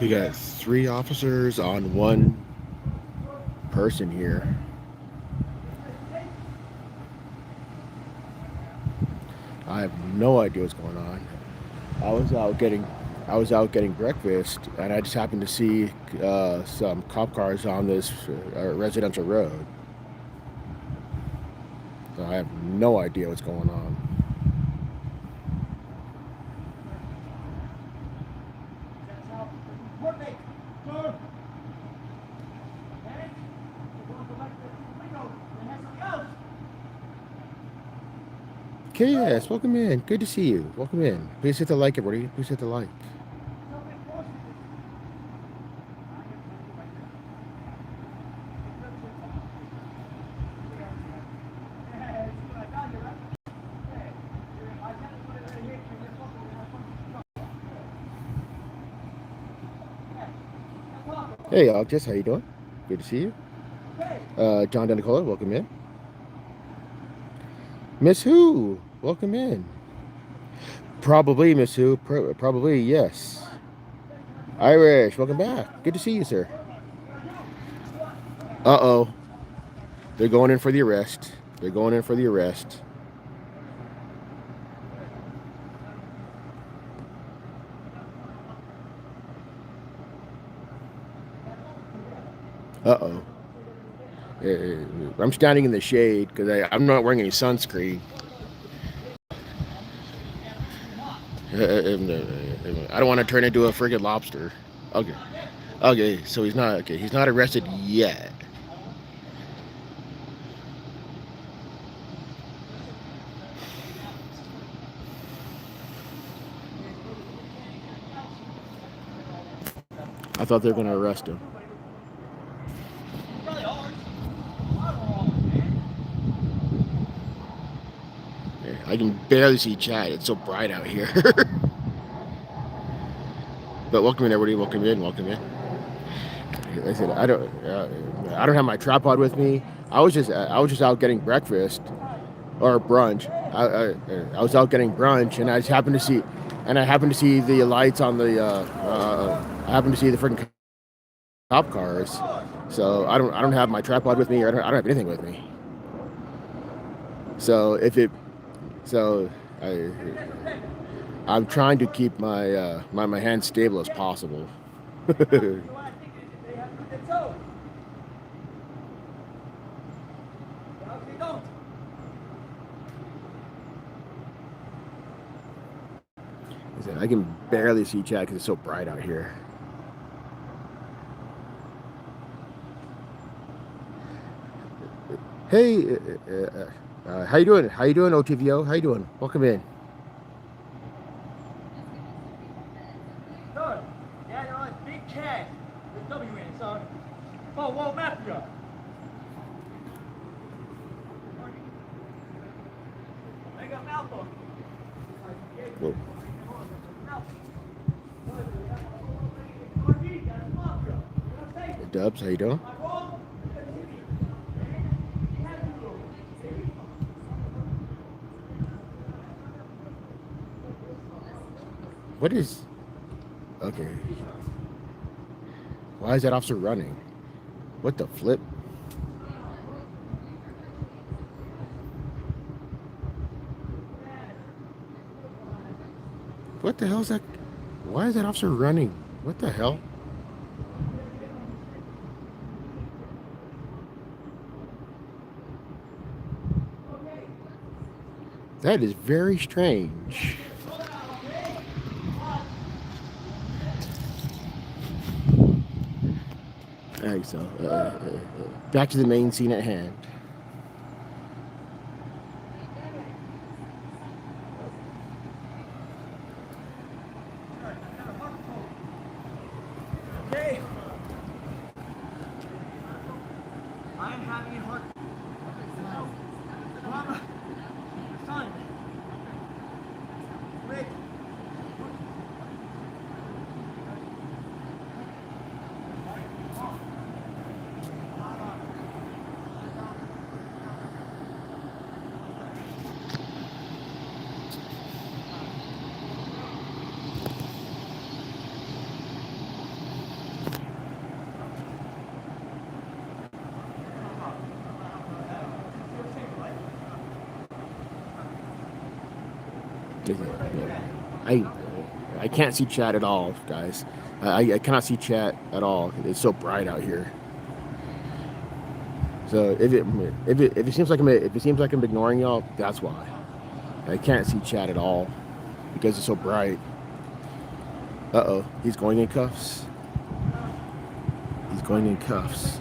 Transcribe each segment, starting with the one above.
We got 3 officers on one person here. I have no idea what's going on. I was out getting I was out getting breakfast, and I just happened to see some cop cars on this residential road. So I have no idea what's going on. KS, welcome in. Good to see you. Welcome in. Please hit the like, everybody. Please hit the like. Hey, Jess, how you doing? Good to see you. John Denicola, welcome in. Miss Who, welcome in. Probably, Miss Who. Probably, yes. Irish, welcome back. Good to see you, sir. Uh-oh. They're going in for the arrest. They're going in for the arrest. Uh-oh. I'm standing in the shade because I'm not wearing any sunscreen. I don't want to turn into a friggin' lobster. Okay. Okay, so he's not okay. He's not arrested yet. I thought they were going to arrest him. I can barely see chat. It's so bright out here. But welcome in, everybody. Welcome in. Welcome in. I said I don't have my tripod with me. I was just out getting breakfast or brunch. I was out getting brunch, and I just happened to see, the lights on the. I happened to see the freaking cop cars. So I don't have my tripod with me, or I don't have anything with me. So I'm trying to keep my my hands stable as possible. I can barely see chat because it's so bright out here. Hey, how you doing? How you doing, OTVO? How you doing? Welcome in. Son, yeah, you're on big cash with W in it, son. Oh, whoa, Mafia. I got mouth on. Whoa. Dubs, how you doing? What is... Okay. Why is that officer running? What the flip? What the hell is that? Why is that officer running? What the hell? That is very strange. Alright, so back to the main scene at hand. Okay. I'm having a heart. Mama. Son. Rick. I I can't see chat at all, guys. I cannot see chat at all. It's so bright out here. So if it seems like I'm ignoring y'all, that's why. I can't see chat at all because it's so bright. Uh-oh, he's going in cuffs. He's going in cuffs.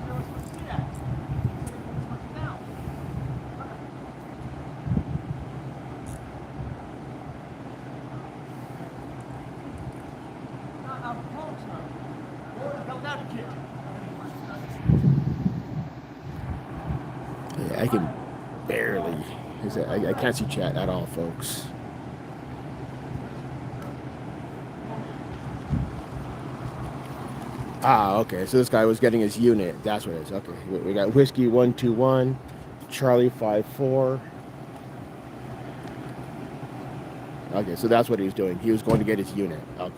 Yeah, I can barely. I can't see chat at all, folks. Ah, okay. So this guy was getting his unit. That's what it is. Okay. We got Whiskey 121, Charlie 54. Okay, so that's what he was doing. He was going to get his unit. Okay.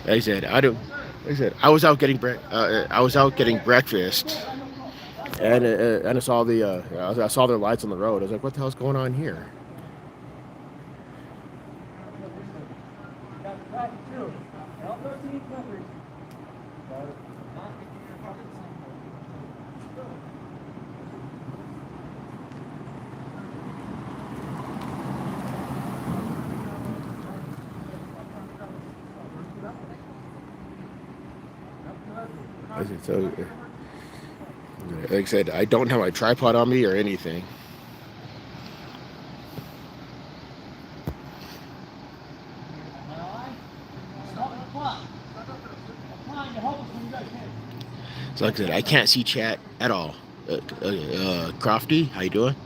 I said, I don't. I said I was out getting breakfast, and I saw I saw their lights on the road. I was like, what the hell's going on here? I said, so, like I said, I don't have my tripod on me or anything. So like I said, I can't see chat at all. Crofty, how you doing?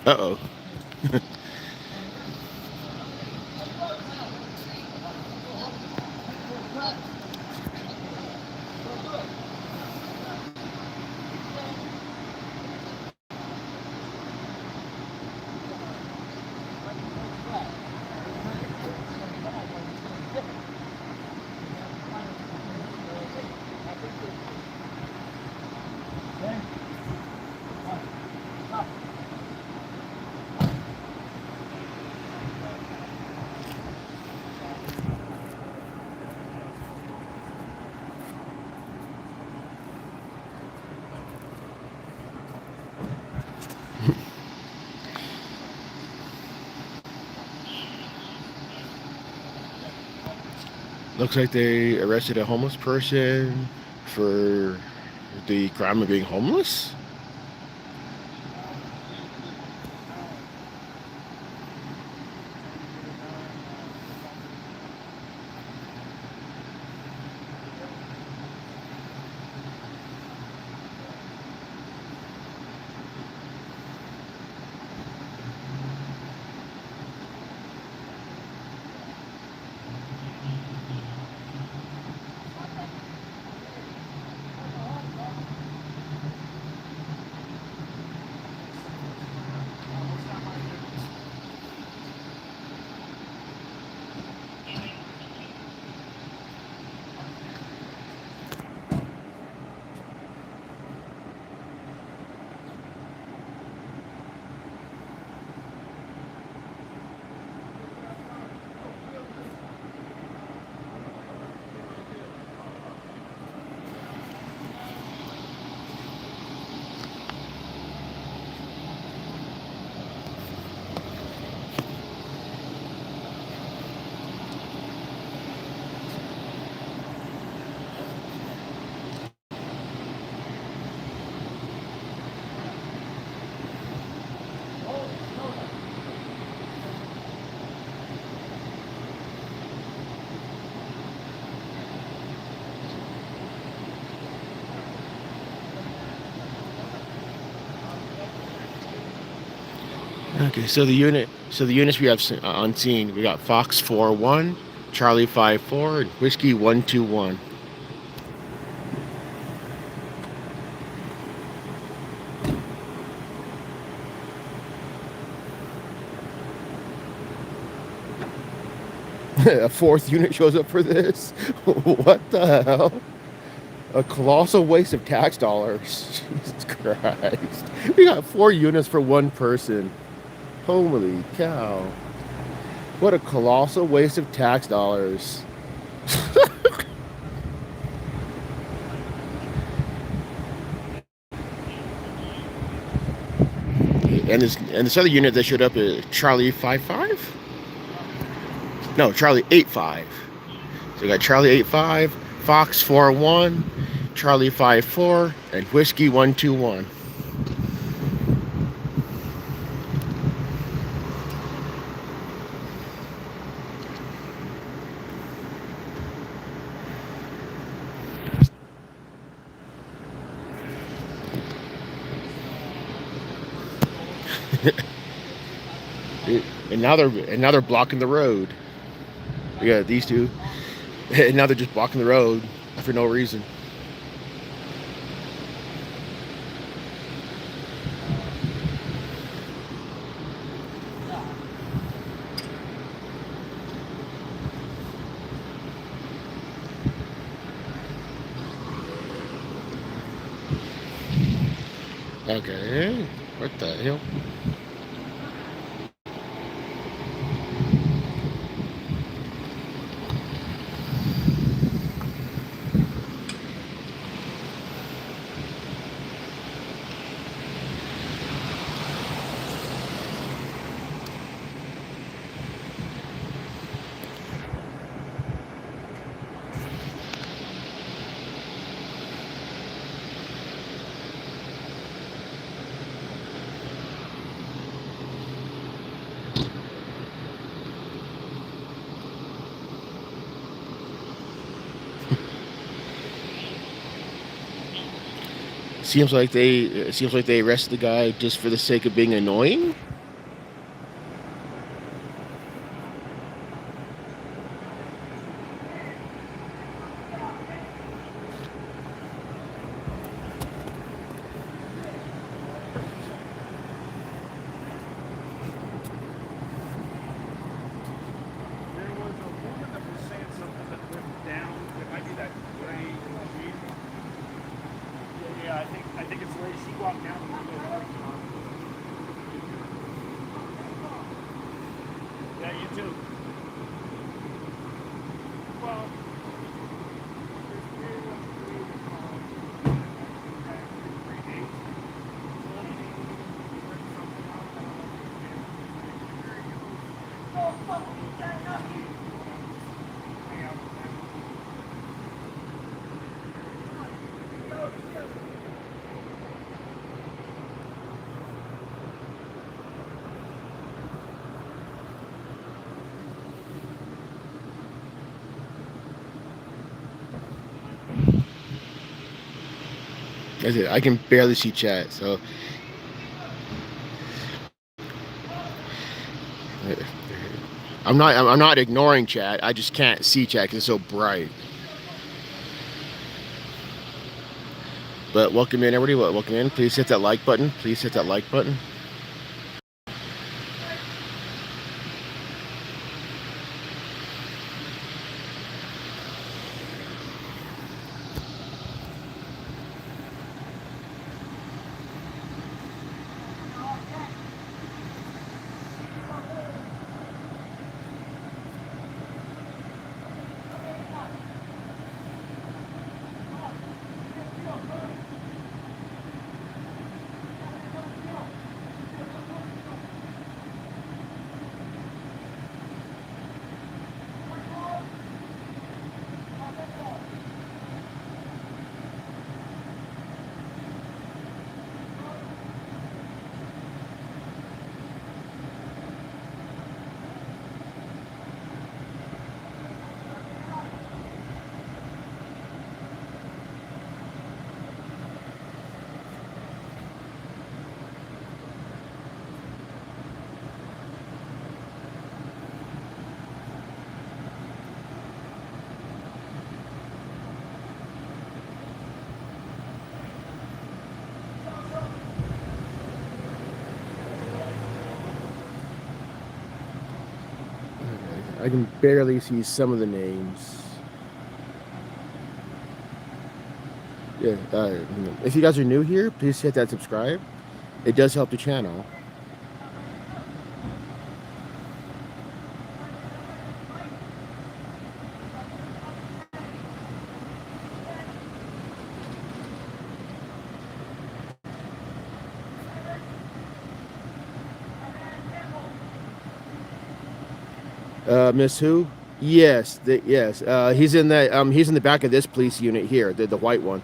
Uh-oh. Looks like they arrested a homeless person for the crime of being homeless. Okay, so the units we have on scene, we got Fox 4-1, Charlie 5-4, and Whiskey 1-2-1. A fourth unit shows up for this? What the hell? A colossal waste of tax dollars. Jesus Christ. We got 4 units for one person. Holy cow. What a colossal waste of tax dollars. And this other unit that showed up is Charlie 5-5? No, Charlie 8-5. So we got Charlie 8-5, Fox 4-1, Charlie 5-4, and Whiskey 1-2-1. And now they're blocking the road. We got these two, and now they're just blocking the road for no reason. Okay, what the hell? It seems like they arrested the guy just for the sake of being annoying. I think it's where she walked down the window. Yeah, you too. Well, That's it. I can barely see chat, so I'm not ignoring chat. I just can't see chat because it's so bright. But welcome in, everybody. Welcome in. Please hit that like button. Please hit that like button. I can barely see some of the names. Yeah. If you guys are new here, please hit that subscribe. It does help the channel. Miss who? Yes, yes. He's in the he's in the back of this police unit here, the white one.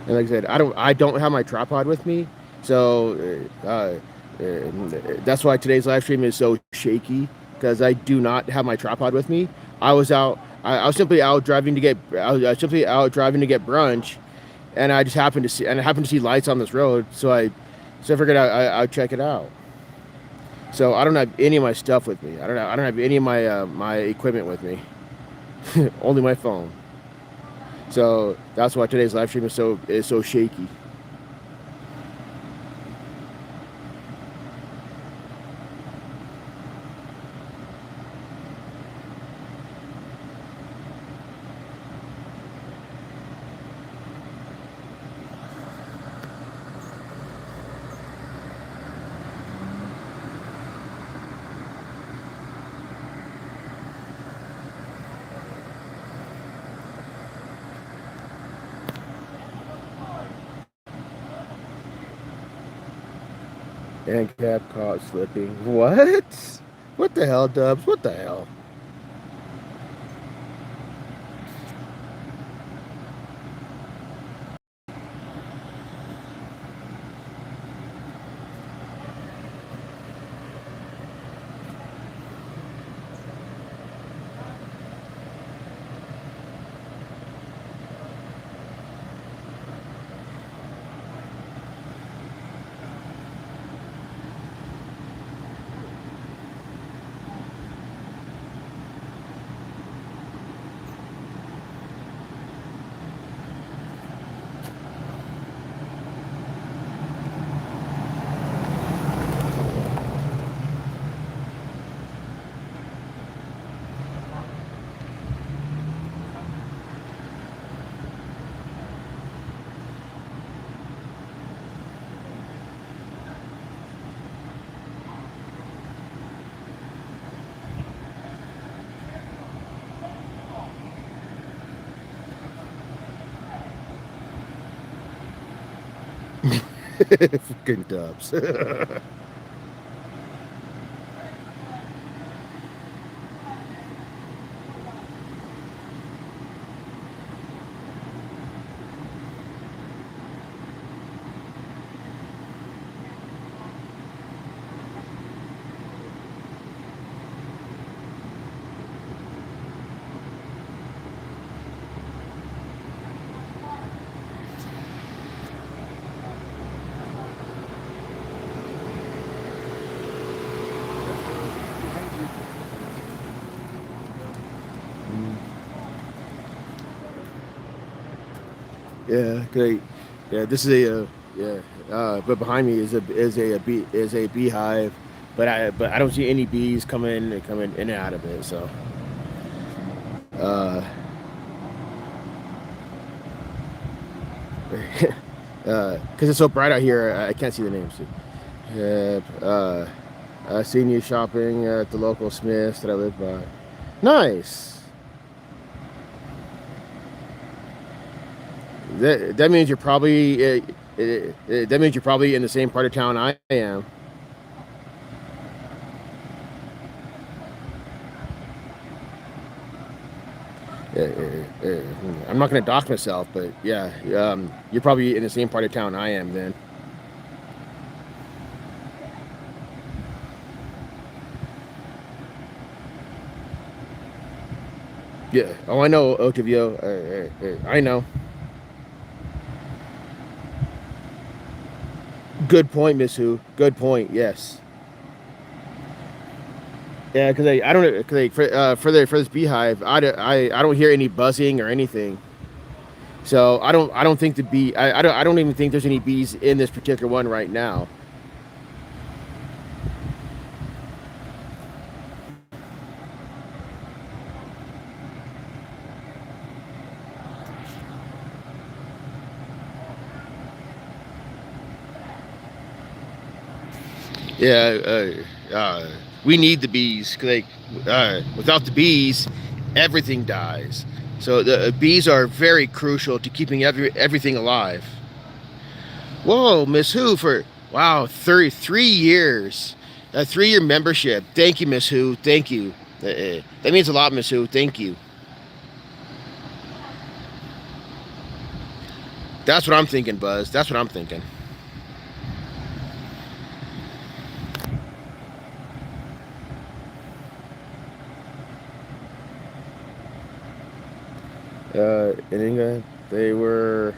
And like I said, I don't have my tripod with me, so that's why today's live stream is so shaky because I do not have my tripod with me. I was out. I was simply out driving to get. I was simply out driving to get brunch, and I just happened to see lights on this road, so I figured I'd check it out. So I don't have any of my stuff with me. I don't have any of my my equipment with me. Only my phone. So that's why today's live stream is so shaky. AnCap caught slipping. What? What the hell, Dubs? What the hell? Fucking Dubs. Yeah, great. Yeah, this is a yeah. But behind me is a beehive, but I don't see any bees coming in and out of it. So, uh, because it's so bright out here, I can't see the names. Yeah. Seen you shopping at the local Smiths that I live by. Nice. That means you're probably that means you're probably in the same part of town I am. I'm not going to dox myself, but yeah, you're probably in the same part of town I am then. Yeah. Oh, I know, Otavio. I know. Good point, Miss Who. Good point. Yes. Yeah, because I don't because for this beehive, I don't hear any buzzing or anything. So I don't think the bee. I don't even think there's any bees in this particular one right now. Yeah, we need the bees. Like, without the bees, everything dies. So the bees are very crucial to keeping everything alive. Whoa, Miss Who for wow, 33 years, a 3-year membership. Thank you, Miss Who. Thank you. That means a lot, Miss Who. Thank you. That's what I'm thinking, Buzz. That's what I'm thinking. In England, they were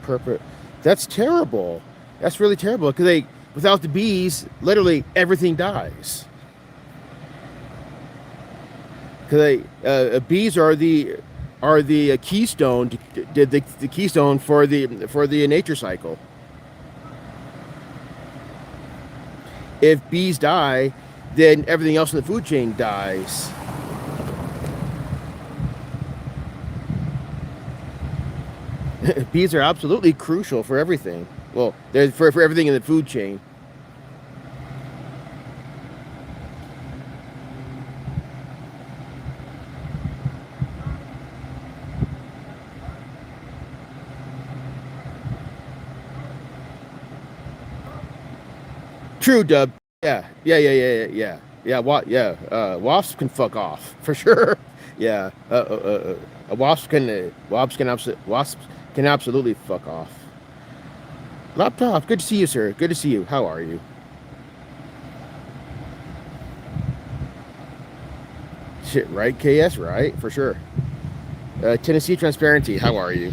purpose. That's terrible. That's really terrible because they, without the bees, literally everything dies. Because bees are the keystone, the keystone for the nature cycle. If bees die, then everything else in the food chain dies. Bees are absolutely crucial for everything. Well, they're for everything in the food chain. True, Dub. Yeah. Wasps can fuck off for sure. Yeah. Wasps can absolutely fuck off. Laptop. Good to see you, sir. Good to see you. How are you? Shit, right? KS, right? For sure. Tennessee Transparency. How are you?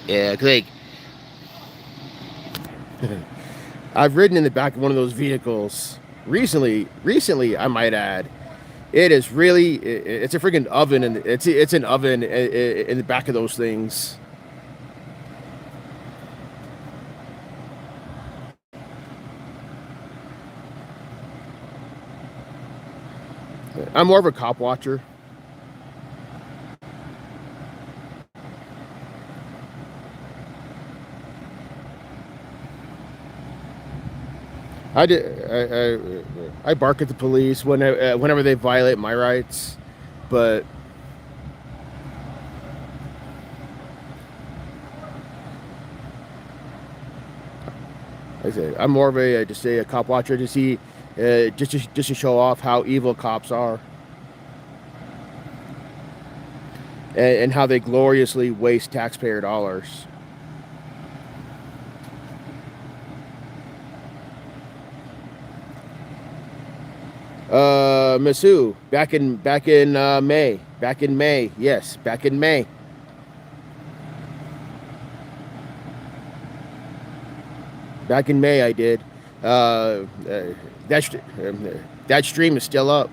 Yeah, like I've ridden in the back of one of those vehicles recently. Recently, I might add, it is really it's a freaking oven, and it's an oven in the back of those things. I'm more of a cop watcher. I did. I bark at the police whenever they violate my rights, but like I say I'm more of a just a cop watcher to see, just to show off how evil cops are, and how they gloriously waste taxpayer dollars. Mizzou, back in May. Back in May. Yes, back in May. Back in May, I did. That stream is still up.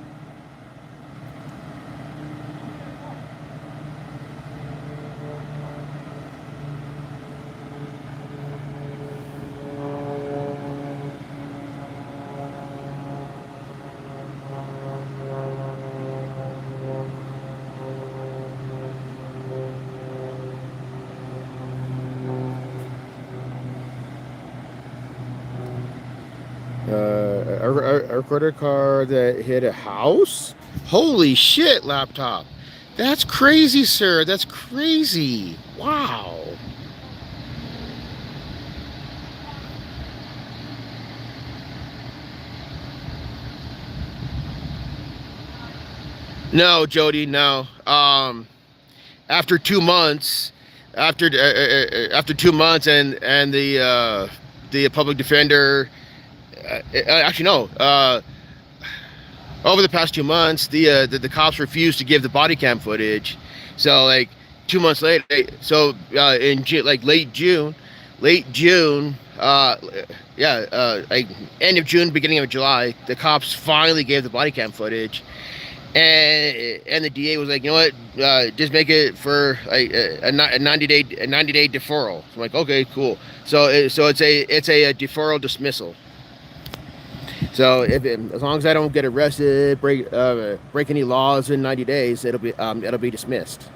A credit card that hit a house? Holy shit, laptop. That's crazy, sir. That's crazy. Wow. No, Jody, no. After 2 months, after 2 months, and the the public defender. Actually, no. Over the past 2 months, the cops refused to give the body cam footage. So like 2 months later, so in like late June, like end of June, beginning of July, the cops finally gave the body cam footage, and the DA was like, you know what, just make it for like a 90-day deferral. So I'm like, okay, cool. So it's a deferral dismissal. So as long as I don't get arrested, break any laws in 90 days, it'll be dismissed.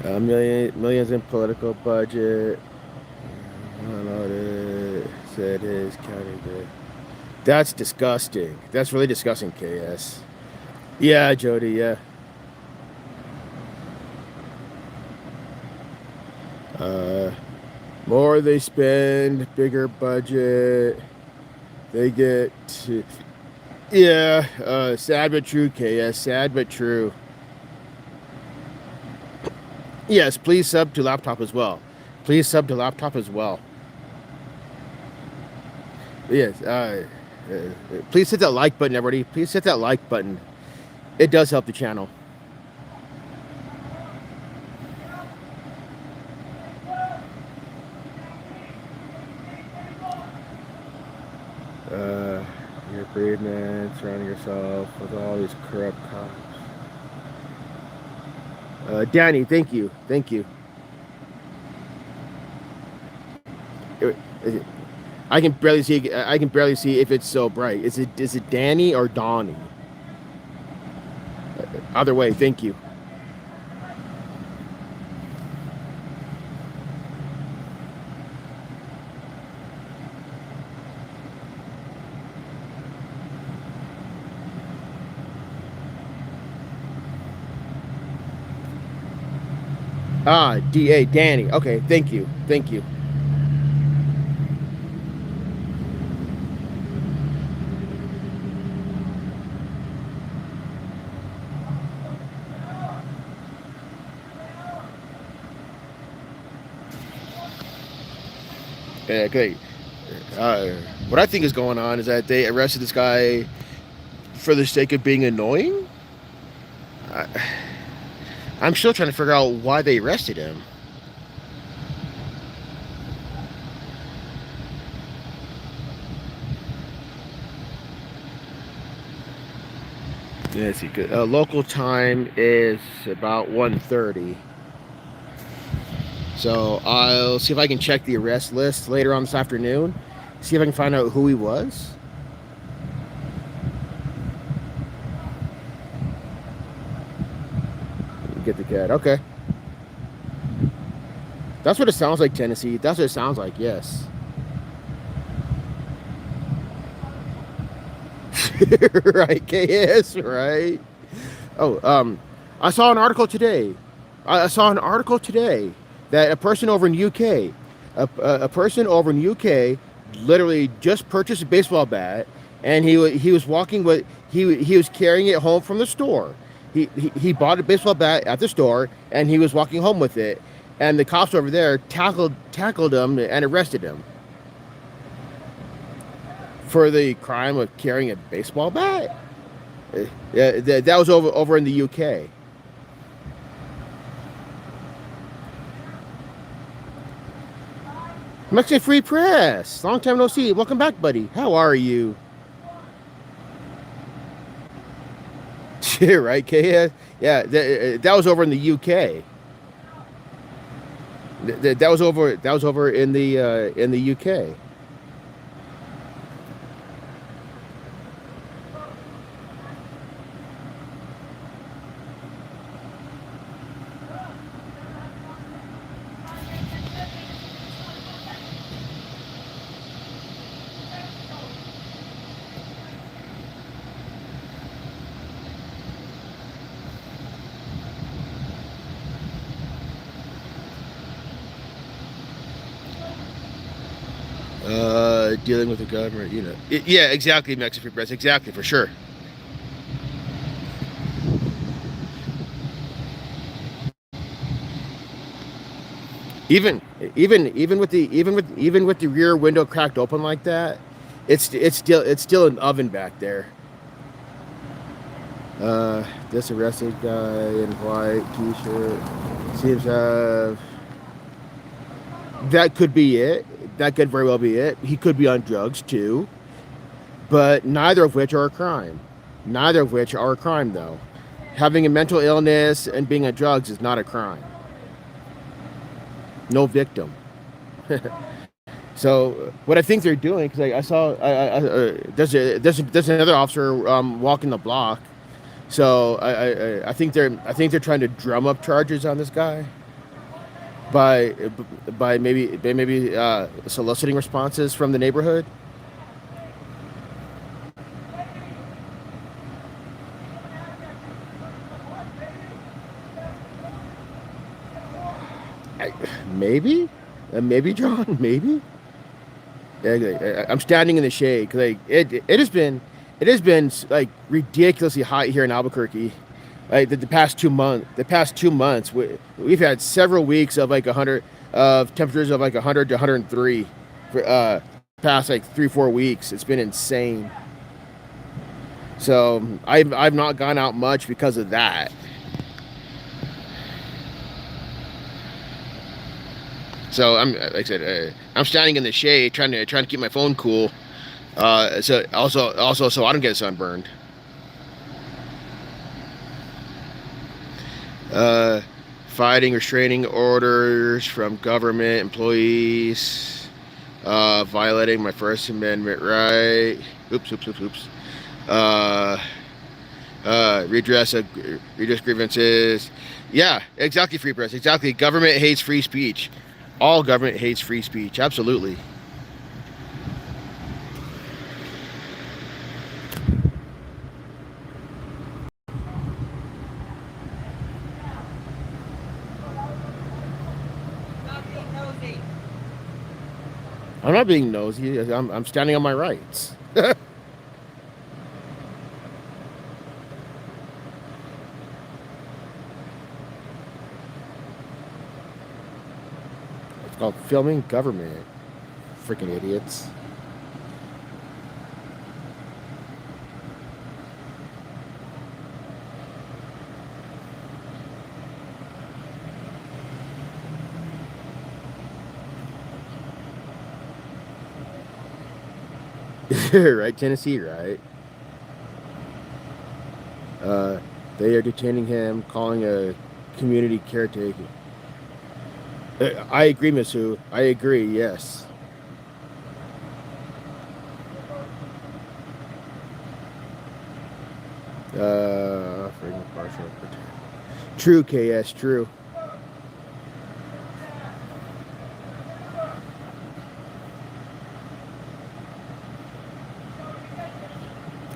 Millions in political budget. Said his county did. That's disgusting. That's really disgusting, KS. Yeah, Jody, yeah. More they spend, bigger budget. They get to. Yeah, sad but true, KS. Sad but true. Yes, please sub to laptop as well. Please sub to laptop as well. Yes, please hit that like button, everybody. Please hit that like button. It does help the channel. You're a brave man surrounding yourself with all these corrupt cops. Danny, thank you. Thank you. I can barely see. I can barely see if it's so bright. Is it Danny or Donnie? Either way, thank you. DA, Danny. Okay, thank you. Thank you. Okay. What I think is going on is that they arrested this guy for the sake of being annoying. I'm still trying to figure out why they arrested him. Let's see. Local time is about 1:30. So I'll see if I can check the arrest list later on this afternoon. See if I can find out who he was. Get the cat. Okay. That's what it sounds like, Tennessee. That's what it sounds like, yes. Right, KS, right? Oh, I saw an article today. I saw an article today that a person over in UK, a person over in UK, literally just purchased a baseball bat, and he was walking with he was carrying it home from the store. He bought a baseball bat at the store, and he was walking home with it, and the cops over there tackled him and arrested him for the crime of carrying a baseball bat. Yeah, that was over in the UK. Mexican Free Press. Long time no see. Welcome back, buddy. How are you? Right, KS? Yeah, that was over in the UK. That was over in the UK. dealing with the government, yeah, exactly, Mexican Free Press, exactly, for sure. Even even with the rear window cracked open like that, it's still an oven back there. This arrested guy in white t-shirt seems to have. That could be it. That could very well be it. He could be on drugs too, but neither of which are a crime. Neither of which are a crime, though. Having a mental illness and being on drugs is not a crime. No victim. So what I think they're doing, because I saw there's another officer walking the block. So I think they're trying to drum up charges on this guy by maybe soliciting responses from the neighborhood. Maybe, maybe John, maybe. I'm standing in the shade because it has been like ridiculously hot here in Albuquerque. Like the past 2 months, we've had several weeks of like 100 of temperatures of like 100 to 103 for past like 3-4 weeks. It's been insane. So I've not gone out much because of that. So like I said, I'm standing in the shade trying to keep my phone cool. So also so I don't get sunburned. Fighting restraining orders from government employees, violating my First Amendment right. Oops. Redress grievances. Yeah, exactly, Free Press. Exactly. Government hates free speech. All government hates free speech. Absolutely. I'm not being nosy. I'm standing on my rights. It's called filming government. Freaking idiots. Right, Tennessee, right? They are detaining him, calling a community caretaker. I agree, Miss Hu. I agree, yes. Freaking partial. True, KS, true.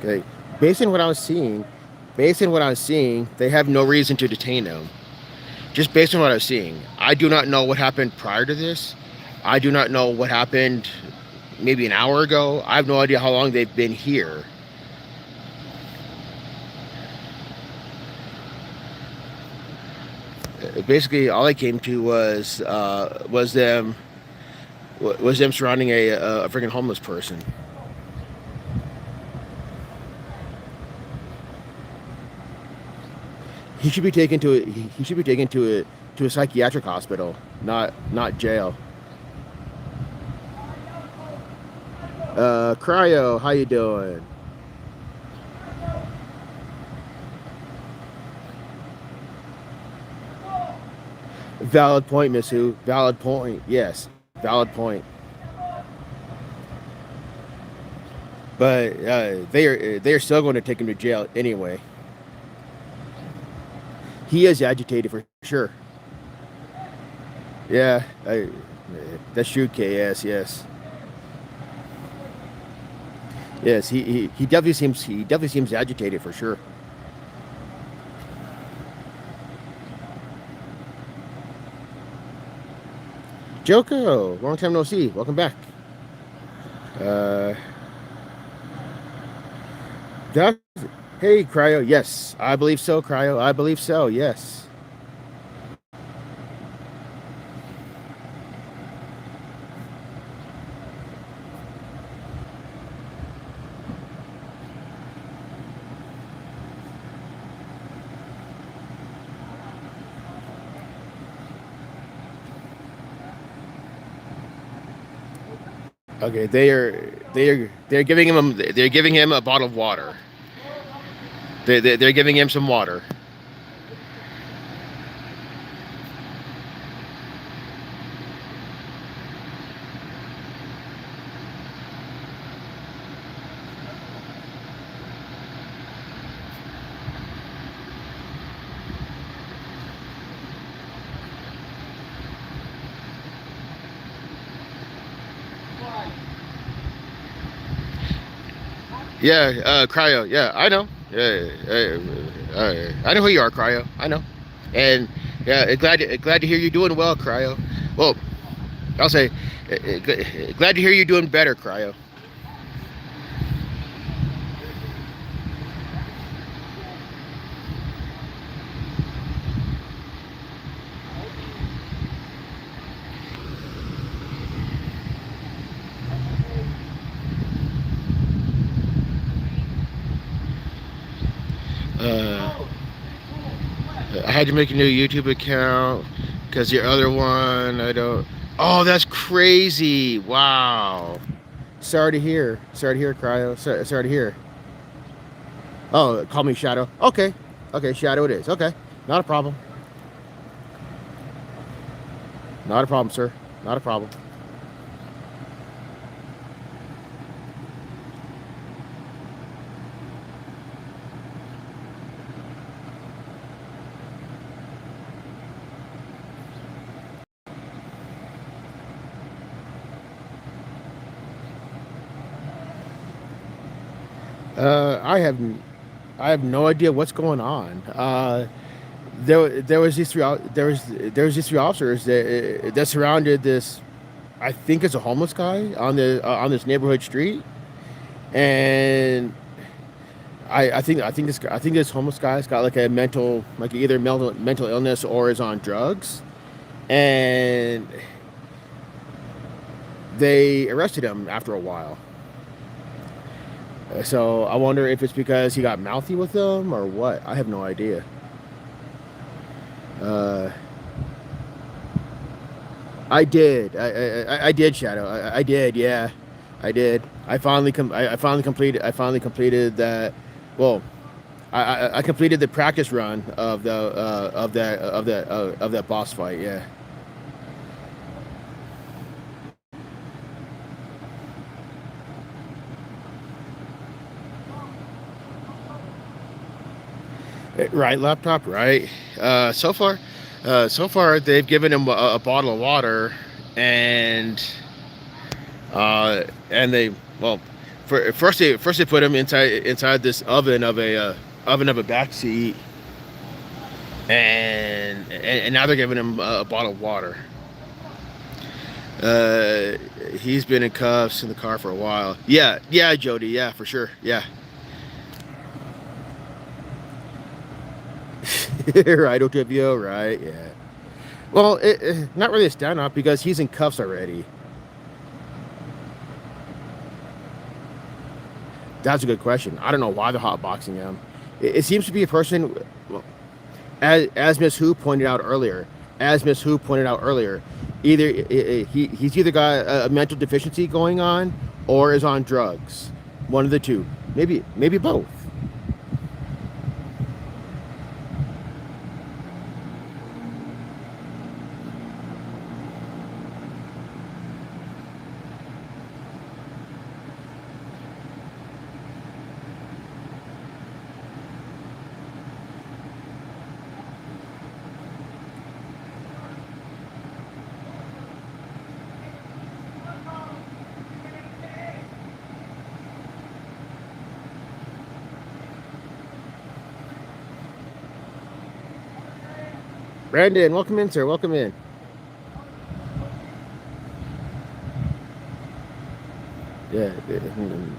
Okay. Based on what I was seeing, they have no reason to detain him. Just based on what I was seeing. I do not know what happened prior to this. I do not know what happened maybe an hour ago. I have no idea how long they've been here. Basically, all I came to was them surrounding a freaking homeless person. He should be taken to a psychiatric hospital, not jail. Cryo, how you doing? Valid point, Miss Hu. Valid point. Yes, valid point. But they are still going to take him to jail anyway. He is agitated for sure. Yeah, that's true, KS. Yes. Yes, he definitely seems agitated for sure. Joko, long time no see. Welcome back. Uh, that. Hey, Cryo. Yes, I believe so, Cryo. I believe so. Yes. Okay, they're giving him a bottle of water. They're giving him some water. Yeah, Cryo. Yeah, I know. I know who you are, Cryo. I know. And yeah, glad to hear you're doing well, Cryo. Well, I'll say glad to hear you're doing better, Cryo. Uh, I had to make a new YouTube account because your other one, I don't. Oh, that's crazy! Wow. Sorry to hear. Sorry to hear, Cryo. Sorry to hear. Oh, call me Shadow. Okay. Okay, Shadow it is. Okay. Not a problem. Not a problem, sir. Not a problem. Uh, I have I have no idea what's going on. There was these there was these three officers that surrounded this. I think it's a homeless guy on this neighborhood street, and I think this homeless guy's got like a mental like either mental illness or is on drugs, and they arrested him after a while. So I wonder if it's because he got mouthy with them or what. I have no idea. Uh, I did. I did, Shadow. I did. Yeah, I did. I finally completed that. Well, I completed the practice run of the of that boss fight. Yeah. Right, laptop. Right. So far they've given him a bottle of water, and they well, first they put him inside this oven of a back seat, and now they're giving him a bottle of water. Uh, he's been in cuffs in the car for a while. Yeah, yeah, Jody. Yeah, for sure. Yeah. Right, Otavio. Right. Yeah. Well, not really a standoff because he's in cuffs already. That's a good question. I don't know why they're hotboxing him. It seems to be a person, well, as Miss Who pointed out earlier. As Miss Who pointed out earlier, either he's either got a mental deficiency going on or is on drugs. One of the two. Maybe both. Brandon, welcome in, sir. Welcome in. Yeah.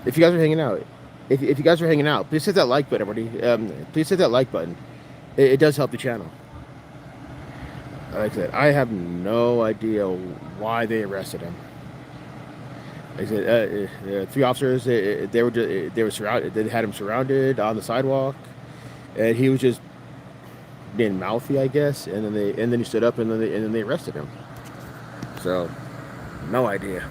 If you guys are hanging out, if you guys are hanging out, please hit that like button, everybody. Please hit that like button. It does help the channel. Like I said, I have no idea why they arrested him. Like I said, 3 officers. They were surrounded. They had him surrounded on the sidewalk, and he was just being mouthy, I guess. And then he stood up, and then they arrested him. So, no idea.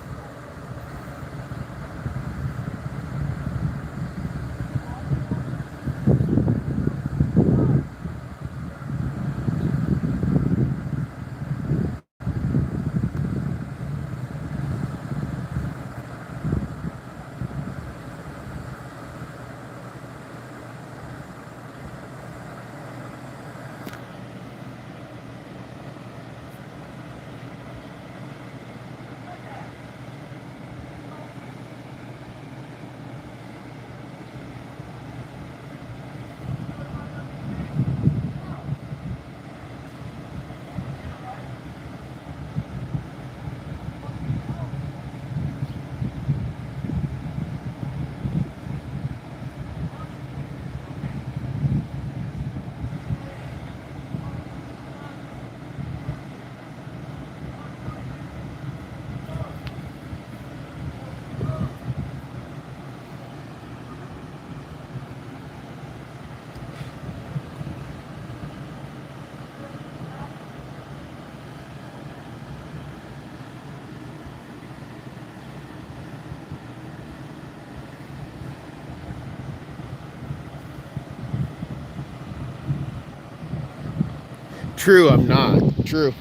True, I'm not. True.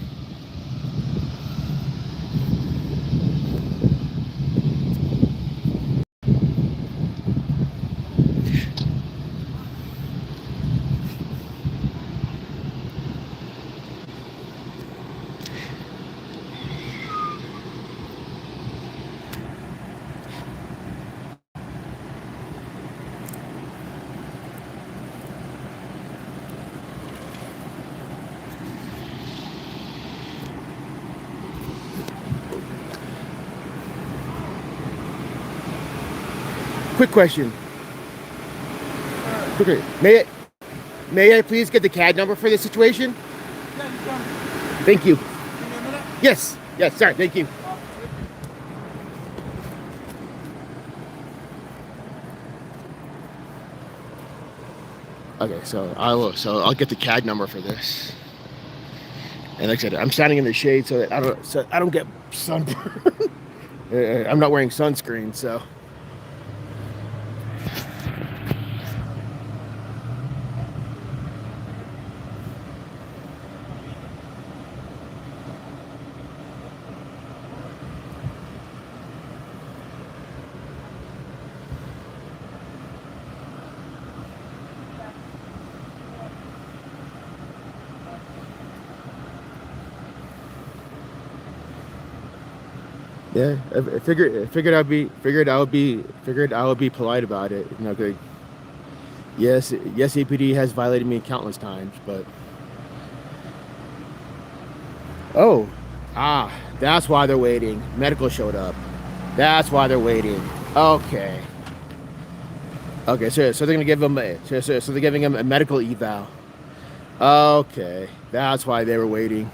Quick question. Okay. May I please get the CAD number for this situation? Yeah, you can. Thank you. Give me a minute. Yes. Yes. Sorry. Thank you. Okay. So I'll get the CAD number for this. And like I said, I'm standing in the shade so that I don't get sunburned. I'm not wearing sunscreen, so. Yeah, I figured I would be polite about it. You know, good. Yes, APD has violated me countless times, but oh, that's why they're waiting. Medical showed up. That's why they're waiting. Okay. Okay, so they're gonna give him so they're giving him a medical eval. Okay, that's why they were waiting.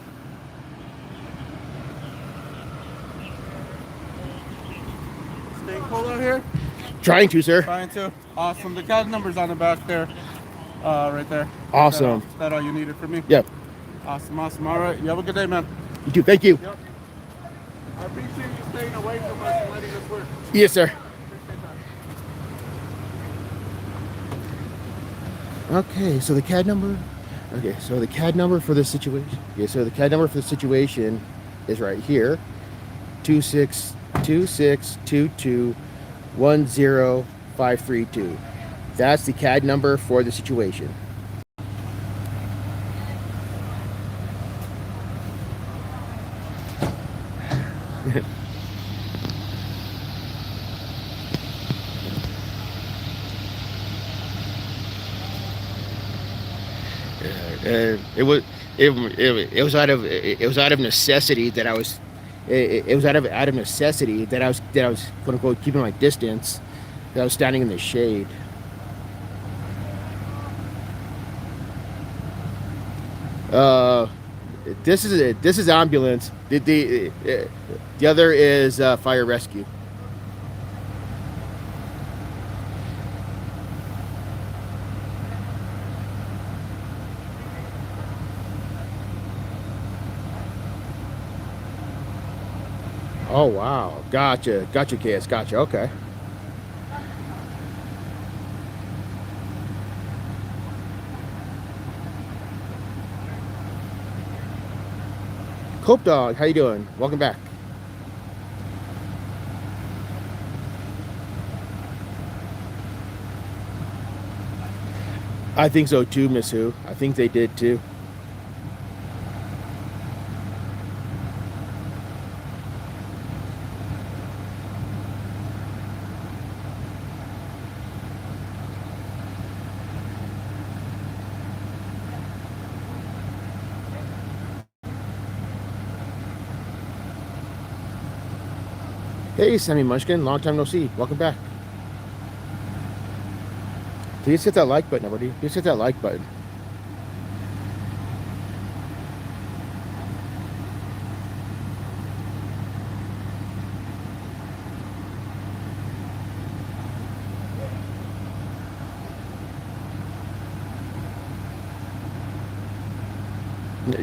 Staying cool out here? Trying to, sir. Trying to. Awesome. The CAD number's on the back there. Right there. Awesome. Is that all you needed from me? Yep. Awesome. All right. You have a good day, man. You too. Thank you. Yep. I appreciate you staying away from us and letting us work. Yes, sir. Okay, so the CAD number. Okay, so the CAD number for this situation. Okay, so the CAD number for the situation is right here. 2622210532. That's the CAD number for the situation. It was out of necessity that I was It was out of necessity that I was quote unquote keeping my distance. That I was standing in the shade. Uh, this is ambulance. The other is fire rescue. Oh wow, gotcha, kids, gotcha. Okay. Cope Dog, how you doing? Welcome back. I think so too, Miss Who. I think they did too. Hey, Sammy Munchkin, long time no see. Welcome back. Please hit that like button, everybody. Please hit that like button.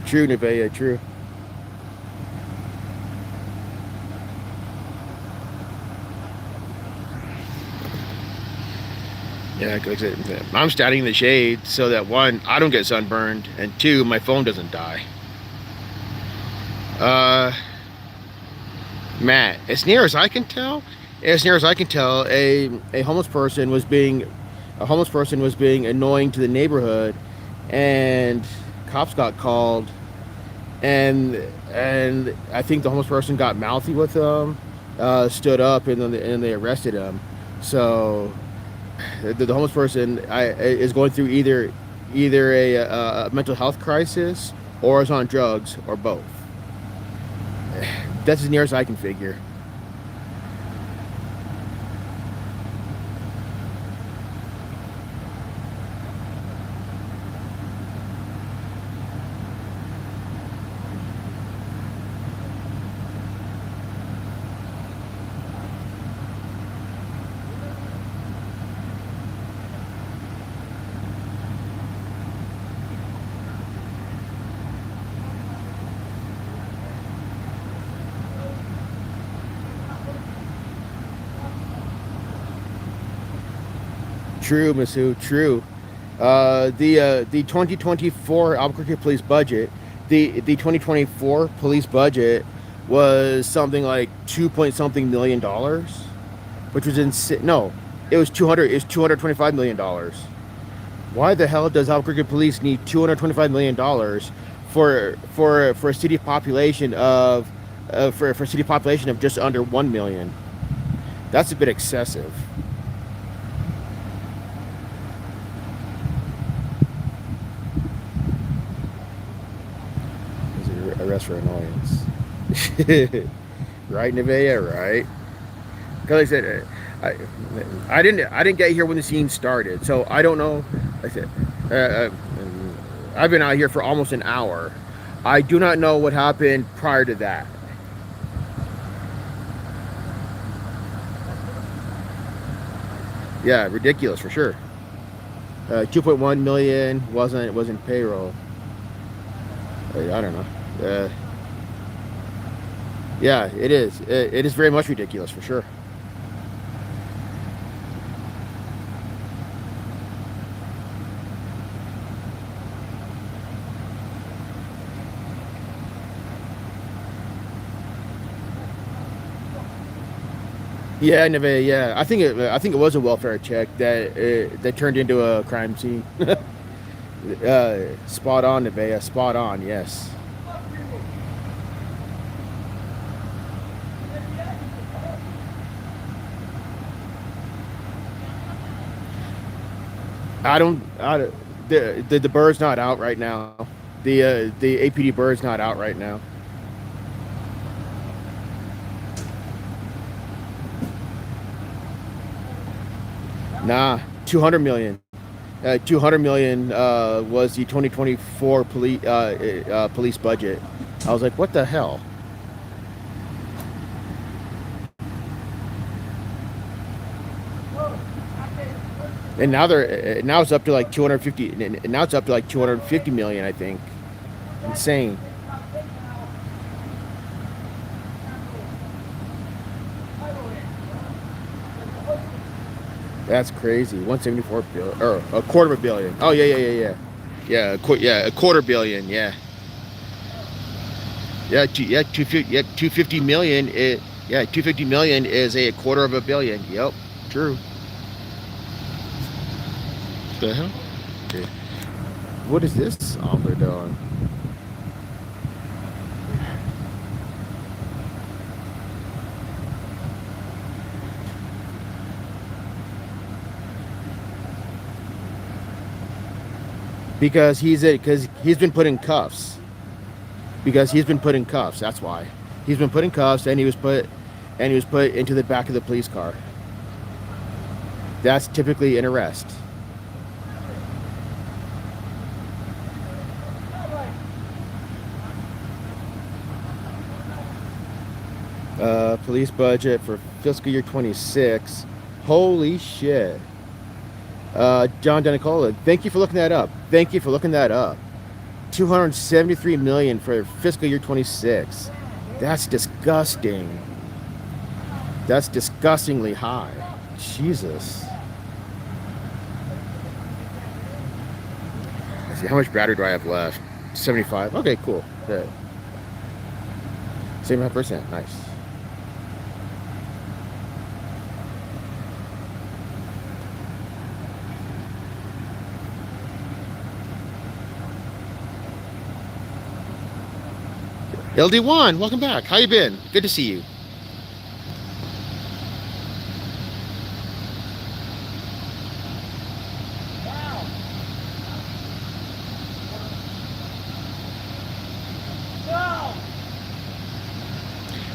True, Nevaeh, true. Yeah, like I said, I'm standing in the shade so that one, I don't get sunburned, and two, my phone doesn't die. Uh, Matt, as near as I can tell, a homeless person was being annoying to the neighborhood, and cops got called, and I think the homeless person got mouthy with them, stood up, and then they arrested him. So the homeless person is going through either a mental health crisis or is on drugs or both. That's as near as I can figure. True, Masu, true. The 2024 Albuquerque police budget, the 2024 police budget was something like 2 point something million, which was insane. No, it was 200. It's 225 million dollars. Why the hell does Albuquerque police need 225 million dollars for a city population of for a city population of just under 1 million? That's a bit excessive. Arrest for annoyance. Right, Nevaeh, right? Because I said, I didn't get here when the scene started, so I don't know. I said, uh, uh, I've been out here for almost an hour. I do not know what happened prior to that. Yeah, ridiculous for sure. 2.1 million wasn't payroll. I don't know. Yeah, it is. It is very much ridiculous for sure. Yeah, Neve, yeah. I think it was a welfare check that turned into a crime scene. Spot on, Neve. Spot on. Yes. I don't. The bird's not out right now. The APD bird's not out right now. Nah, 200 million. 200 million was the 2024 police budget. I was like, what the hell? And now it's up to like 250. And now it's up to like 250 million, I think. Insane. That's crazy. 174 billion or a quarter of a billion. Oh yeah. A quarter billion. Yeah. Yeah, 250 million. 250 million is a quarter of a billion. Yep, true. The hell? Okay. What is this offer doing? Because he's been put in cuffs. Because he's been put in cuffs. That's why he's been put in cuffs, and he was put into the back of the police car. That's typically an arrest. Police budget for fiscal year 26. Holy shit. John Denicola, thank you for looking that up. 273 million for fiscal year 26. That's disgusting. That's disgustingly high. Jesus. Let's see, how much battery do I have left? 75. Okay, cool. Good. 75%. Nice. LD1, welcome back. How you been? Good to see you.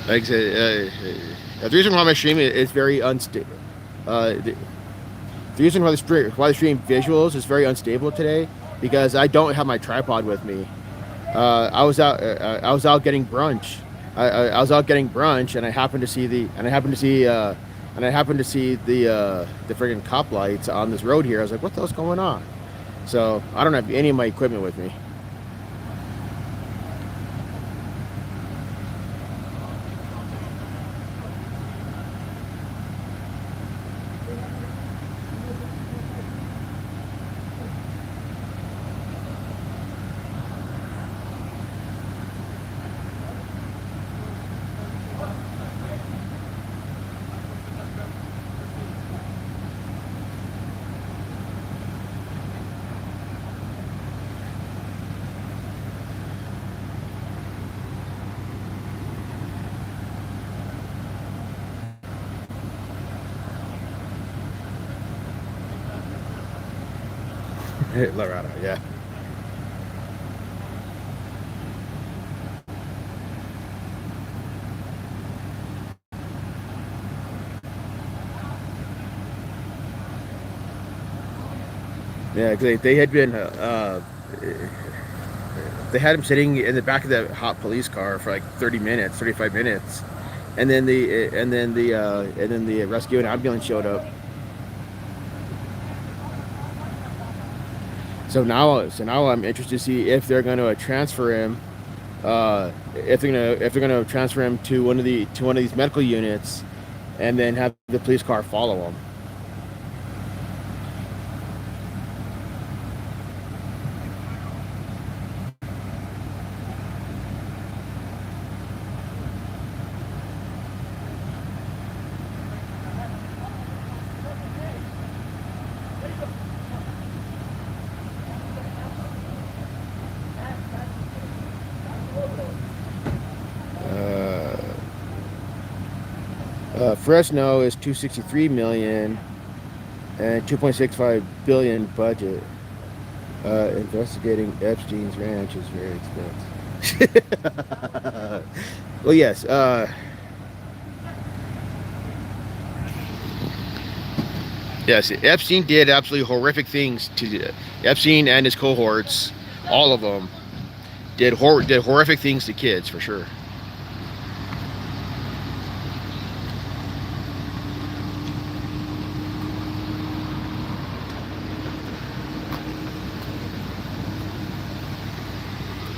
Like I said, the reason why my stream is very unstable. The reason why the stream visuals is very unstable today because I don't have my tripod with me. I was out getting brunch. I was out getting brunch, and I happened to see the friggin' cop lights on this road here. I was like, what the hell's going on? So I don't have any of my equipment with me. Loretta, yeah. Yeah, because they had been, they had him sitting in the back of the hot police car for like 30 minutes, 35 minutes, and then the rescue and ambulance showed up. So now I'm interested to see if they're going to transfer him, if they're going to transfer him to one of these medical units, and then have the police car follow him. Fresno is 263 million and 2.65 billion budget. Investigating Epstein's ranch is very expensive. Well, yes. Yes, Epstein did absolutely horrific things to Epstein and his cohorts. All of them did horrific things to kids for sure.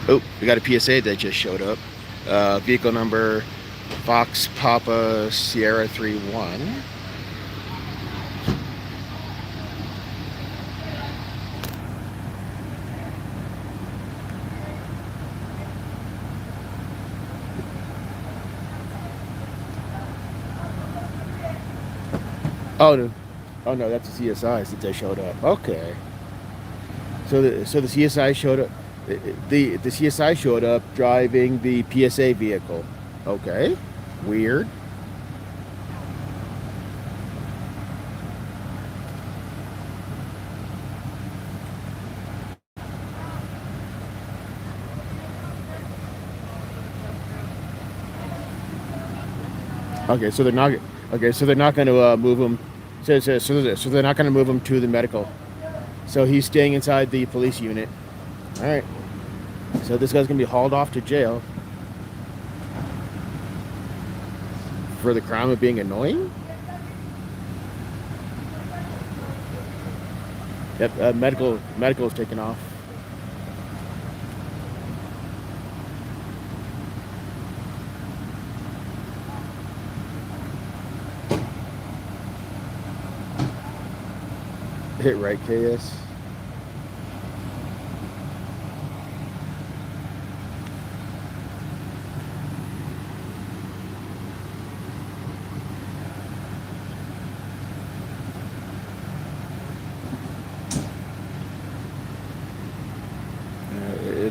Oh, we got a PSA that just showed up. Vehicle number Fox Papa Sierra 31. Oh no, oh no, that's the CSIs that just showed up. Okay, so the CSI showed up. The CSI showed up driving the PSA vehicle. Okay, weird. Okay, so they're not. Okay, so they're not going to move him. So they're not going to move him to the medical. So he's staying inside the police unit. All right. So this guy's going to be hauled off to jail for the crime of being annoying. Yep. Medical is taken off. Hit right, KS.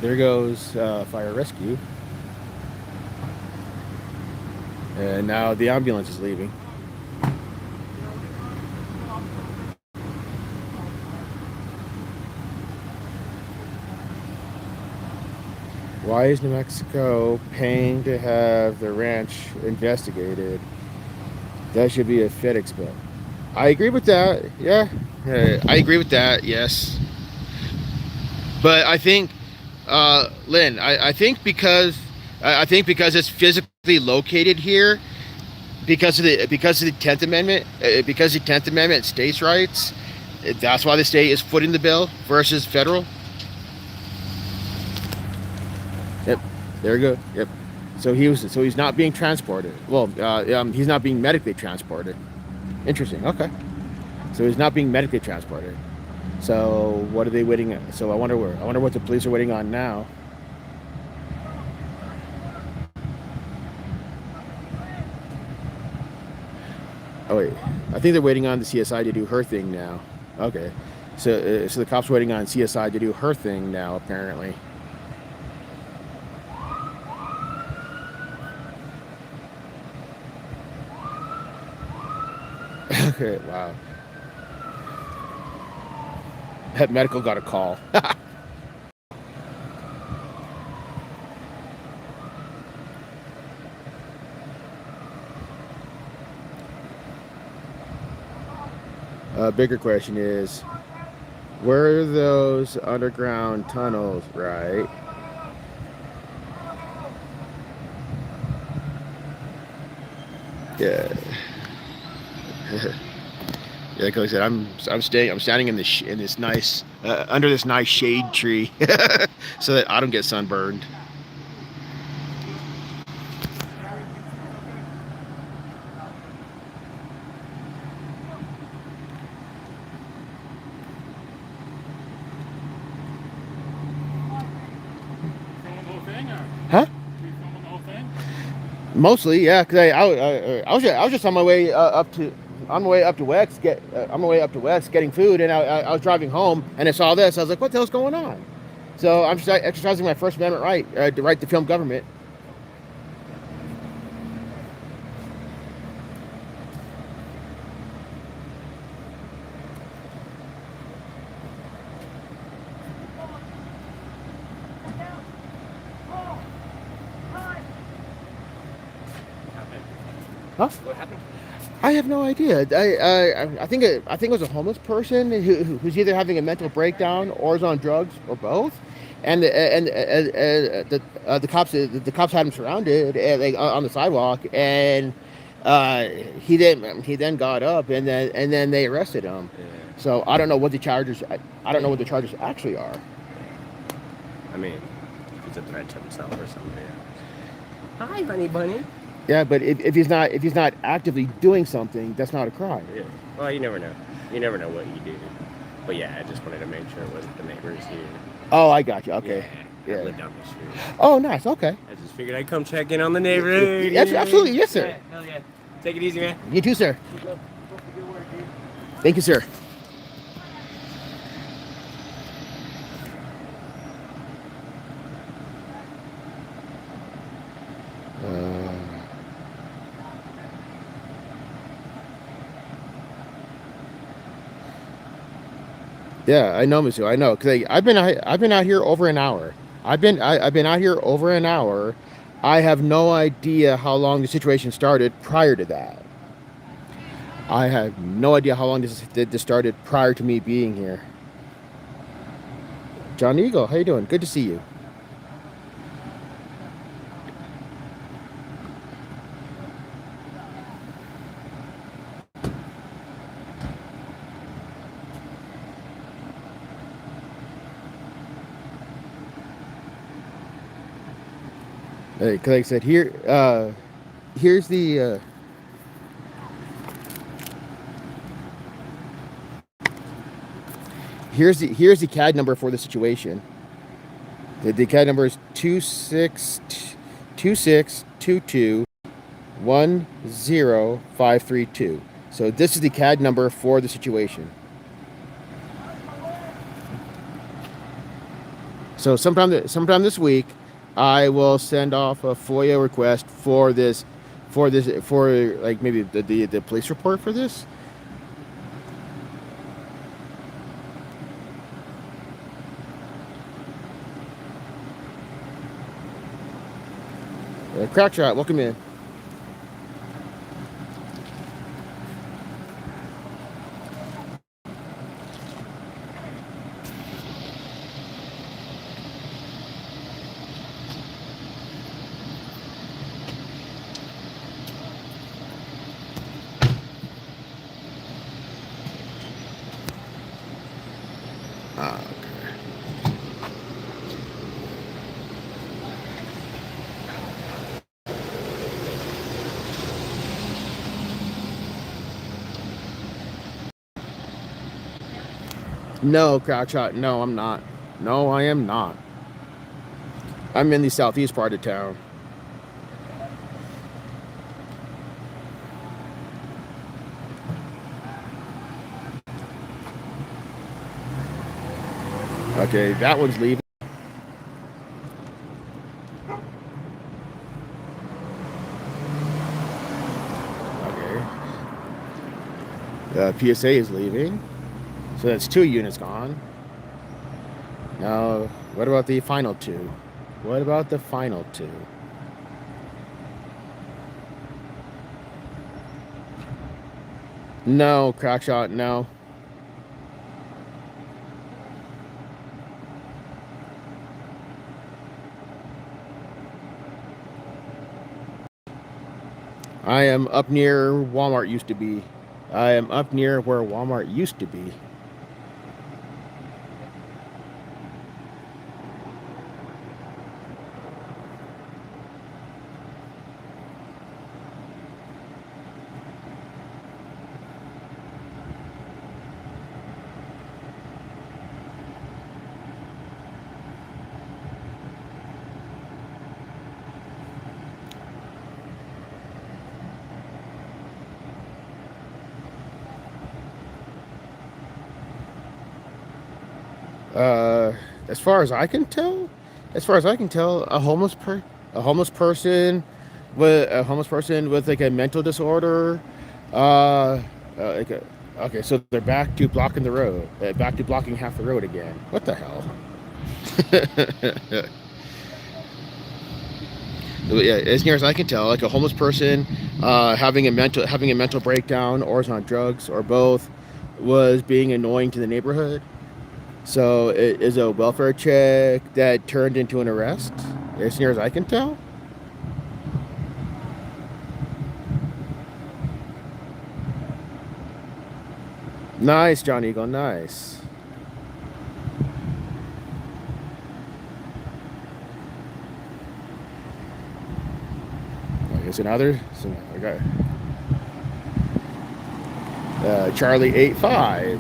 There goes fire rescue. And now the ambulance is leaving. Why is New Mexico paying to have the ranch investigated? That should be a FedEx bill. I agree with that. Yeah, I agree with that. Yes, but I think, Lynn, I think because it's physically located here, because of the 10th Amendment, because the 10th Amendment states' rights, that's why the state is footing the bill versus federal. Yep, there we go. Yep. So he's not being transported. Well, he's not being medically transported. Interesting. Okay. So he's not being medically transported. So what are they waiting at? So I wonder what the police are waiting on now. Oh wait, I think they're waiting on the CSI to do her thing now. Okay. So the cops are waiting on CSI to do her thing now apparently. Okay, wow. That medical got a call. Bigger question is, where are those underground tunnels, right? Yeah. Yeah, like I said, I'm standing in this nice under this nice shade tree, so that I don't get sunburned. Huh? Mostly, yeah. Cause I was just on my way up to West on my way up to West getting food, and I was driving home and I saw this. I was like, what the hell's going on? So I'm just exercising my First Amendment right, the right to film government. Huh? What happened? I have no idea. I think it was a homeless person who's either having a mental breakdown or is on drugs or both, and the cops had him surrounded like on the sidewalk, and he then got up and then they arrested him. Yeah. So I don't know what the charges. I don't know what the charges actually are. I mean, if it's a threat to himself or something. Yeah. Hi, honey bunny. Yeah, but if he's not actively doing something, that's not a crime. Yeah. Well, you never know. You never know what you do. But yeah, I just wanted to make sure it wasn't the neighbors here. Oh, I got you. Okay. Yeah. I Yeah. live down the street. Oh, nice. Okay. I just figured I'd come check in on the neighborhood. Yes, absolutely. Yes, sir. Yeah, hell yeah. Take it easy, man. You too, sir. Thank you, sir. Yeah, I know, Mizu. I know, cause I've been out here over an hour. I've been out here over an hour. I have no idea how long the situation started prior to that. I have no idea how long this started prior to me being here. John Eagle, how you doing? Good to see you. Like I said, here's the here's the CAD number for the situation. The CAD number is 262210532. So this is the CAD number for the situation. So sometime this week, I will send off a FOIA request for like maybe the police report for this. Crackshot, welcome in. No, Crackshot, no, I'm not. No, I am not. I'm in the southeast part of town. Okay, that one's leaving. Okay. The PSA is leaving. So that's 2 units gone. Now, what about the final 2? What about the final 2? No, Crackshot, no. I am up near Walmart used to be. I am up near where Walmart used to be. As far as I can tell, a homeless person with like a mental disorder, okay, so they're back to blocking the road, back to blocking half the road again. What the hell? Yeah, as near as I can tell, like a homeless person having a mental breakdown, or is on drugs, or both, was being annoying to the neighborhood. So it is a welfare check that turned into an arrest, as near as I can tell. Nice, John Eagle, nice. Okay, so I got Charlie 85.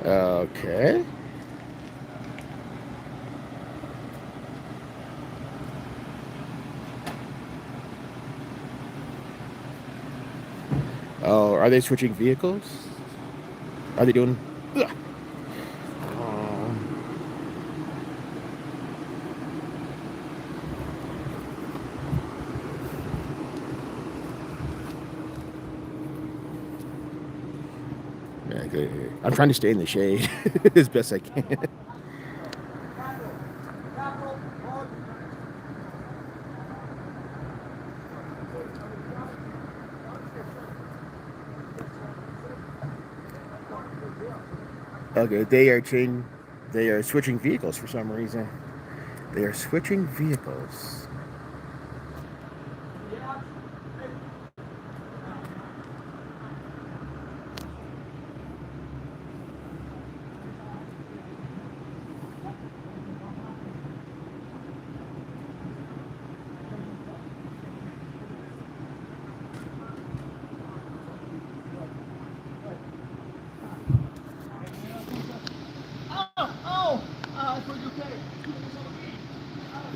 Okay. Oh, are they switching vehicles? Are they doing? Ugh. Oh. Yeah, okay. I'm trying to stay in the shade as best I can. Okay, they are switching vehicles for some reason. They are switching vehicles.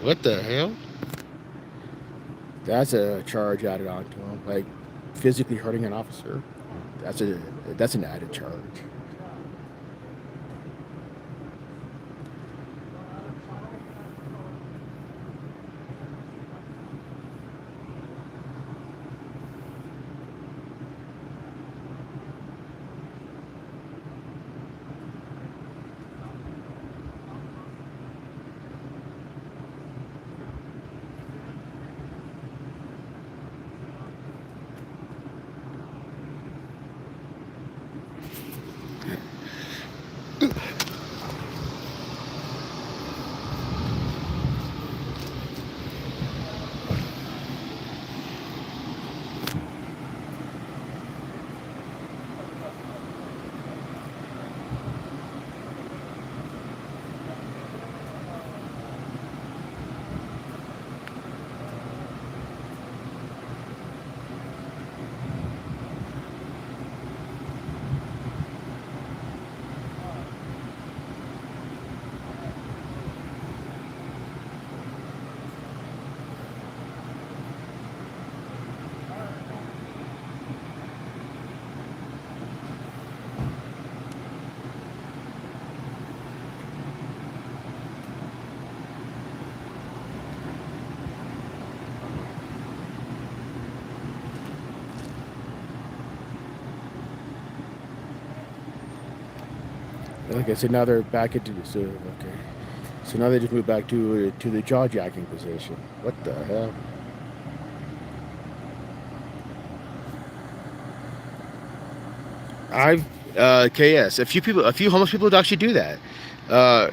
What the hell? That's a charge added onto him, like physically hurting an officer. That's a that's an added charge. Okay, so now they're back into the okay. So now they just moved back to the jaw jacking position. What the hell? I've KS. A few homeless people actually do that. Uh,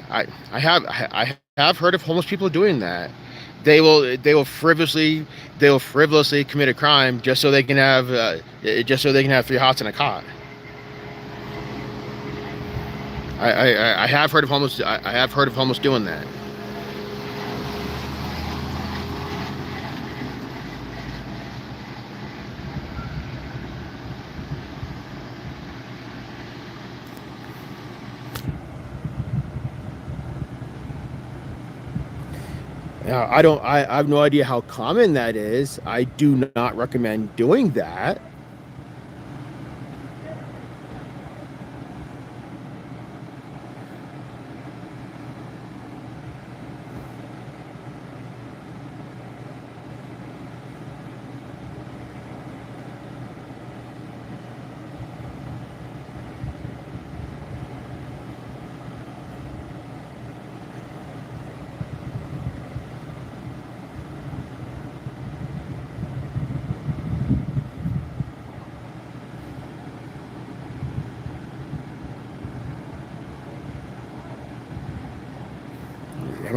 I have heard of homeless people doing that. They will frivolously commit a crime just so they can have three hots and a cot. I have heard of I have heard of homeless doing that. Now, I have no idea how common that is. I do not recommend doing that.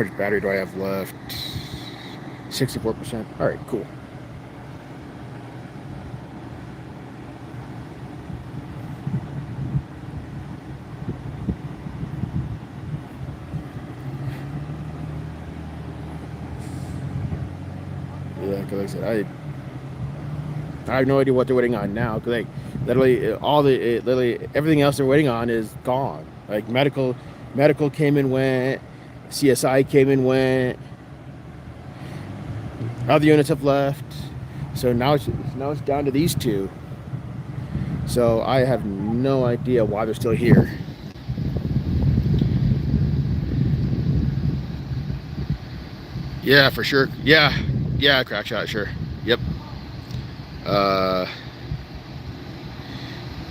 much battery do I have left? 64%. All right, cool. Yeah, because like I said, I have no idea what they're waiting on now. Because like literally literally everything else they're waiting on is gone. Like medical came and went, CSI came and went, other units have left. So now it's down to these two. So I have no idea why they're still here. Yeah, for sure. Yeah, crack shot, sure. Yep.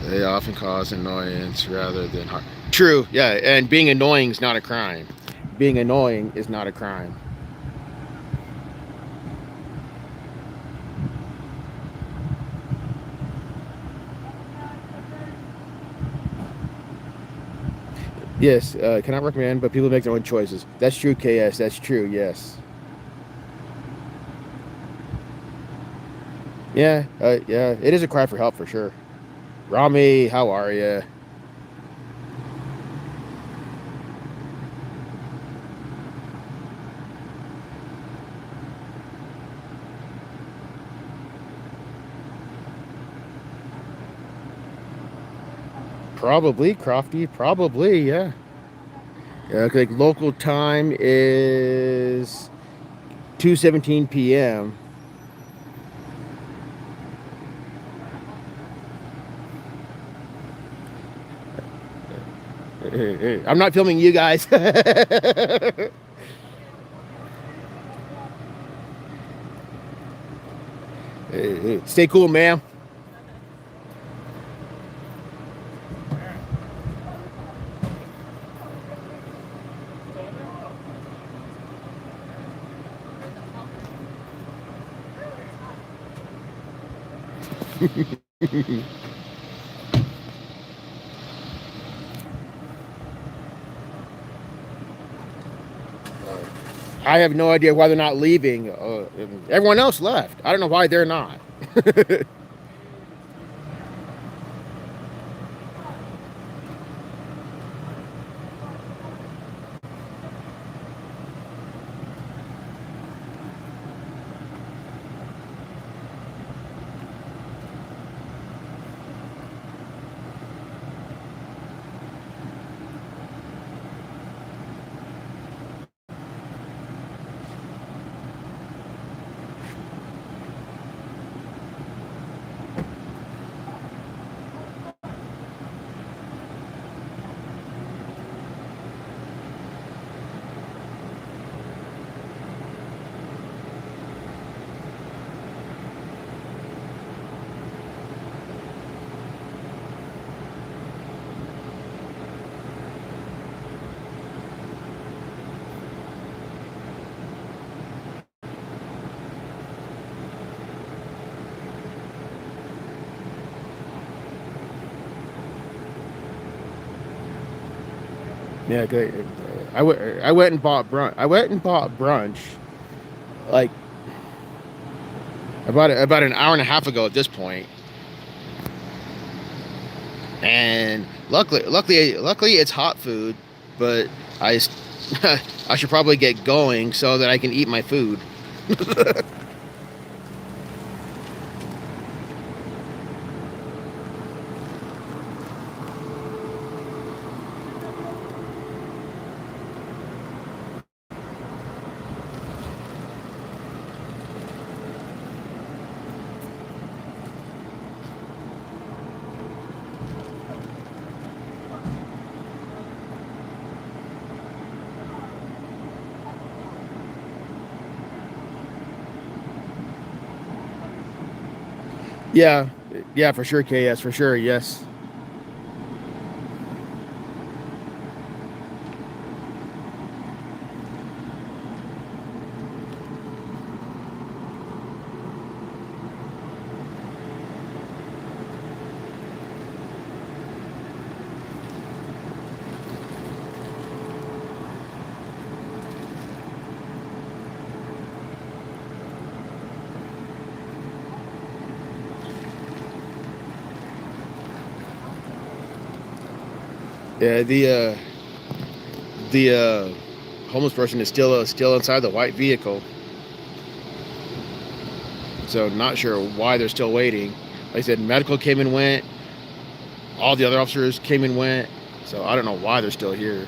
They often cause annoyance rather than harm. True, yeah, and being annoying is not a crime. Being annoying is not a crime. Yes, cannot recommend, but people make their own choices. That's true, KS. That's true, yes. Yeah, yeah, it is a cry for help for sure. Rami, how are you? Probably, Crofty. Probably, yeah. Yeah, like local time is 2:17 p.m. I'm not filming you guys. Stay cool, ma'am. I have no idea why they're not leaving. Everyone else left. I don't know why they're not. Yeah, good. I went and bought brunch. I went and bought brunch, like about an hour and a half ago at this point. And luckily, it's hot food, but I I should probably get going so that I can eat my food. Yeah, yeah, for sure, KS, for sure, yes. Yeah, the homeless person is still inside the white vehicle. So not sure why they're still waiting. Like I said, medical came and went. All the other officers came and went. So I don't know why they're still here.